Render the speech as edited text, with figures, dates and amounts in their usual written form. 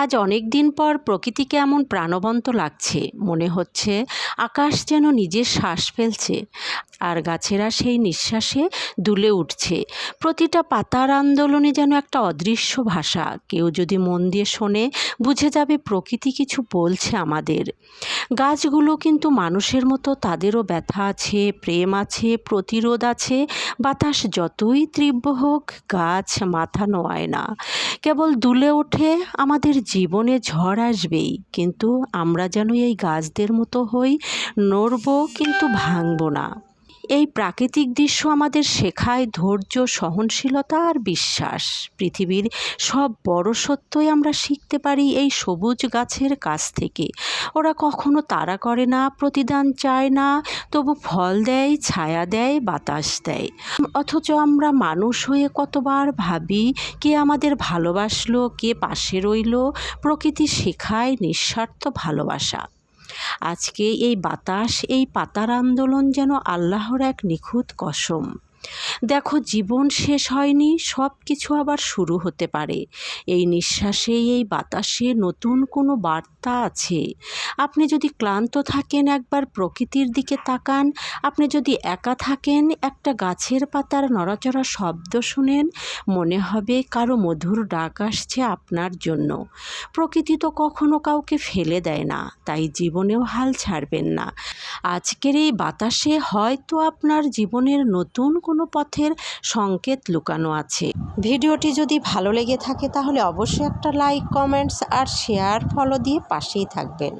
আজ অনেক দিন পর প্রকৃতিকে এমন প্রাণবন্ত লাগছে, মনে হচ্ছে আকাশ যেন নিজের শ্বাস ফেলছে আর গাছেরা সেই নিঃশ্বাসে দুলে উঠছে। প্রতিটা পাতার আন্দোলনে যেন একটা অদৃশ্য ভাষা। কেউ যদি মন দিয়ে শোনে বুঝে যাবে প্রকৃতি কিছু বলছে আমাদের। গাছগুলো কিন্তু মানুষের মতো, তাদেরও ব্যথা আছে, প্রেম আছে, প্রতিরোধ আছে। বাতাস যতই তীব্র হোক গাছ মাথা নোয়ায় না, কেবল দুলে ওঠে। আমাদের জীবনে ঝড় আসবেই, কিন্তু আমরা যেন এই গাছদের মতো হই, নড়ব কিন্তু ভাঙব না। এই প্রাকৃতিক দৃশ্য আমাদের শেখায় ধৈর্য, সহনশীলতা আর বিশ্বাস। পৃথিবীর সব বড় সত্যই আমরা শিখতে পারি এই সবুজ গাছের কাছ থেকে। ওরা কখনো তাড়া করে না, প্রতিদান চায় না, তবু ফল দেয়, ছায়া দেয়, বাতাস দেয়। অথচ আমরা মানুষ হয়ে কতবার ভাবি কে আমাদের ভালোবাসলো, কে পাশে রইল। প্রকৃতি শেখায় নিঃস্বার্থ ভালোবাসা। আজকে এই বাতাস, এই পাতার আন্দোলন যেন আল্লাহর এক নিখুঁত কসম। দেখো, জীবন শেষ হয়নি, সব কিছু আবার শুরু হতে পারে। এই নিঃশ্বাসে, এই বাতাসে নতুন কোনো বার্তা আছে। আপনি যদি ক্লান্ত থাকেন একবার প্রকৃতির দিকে তাকান। আপনি যদি একা থাকেন একটা গাছের পাতার নড়াচড়া শব্দ শুনেন, মনে হবে কারো মধুর ডাক আসছে আপনার জন্য। প্রকৃতি তো কখনো কাউকে ফেলে দেয় না, তাই জীবনেও হাল ছাড়বেন না। আজকের এই বাতাসে হয়তো আপনার জীবনের নতুন কোনো পথের সংকেত লুকানো আছে। ভিডিওটি যদি ভালো লেগে থাকে তাহলে অবশ্যই একটা লাইক, কমেন্টস আর শেয়ার, ফলো দিয়ে পাশেই থাকবেন।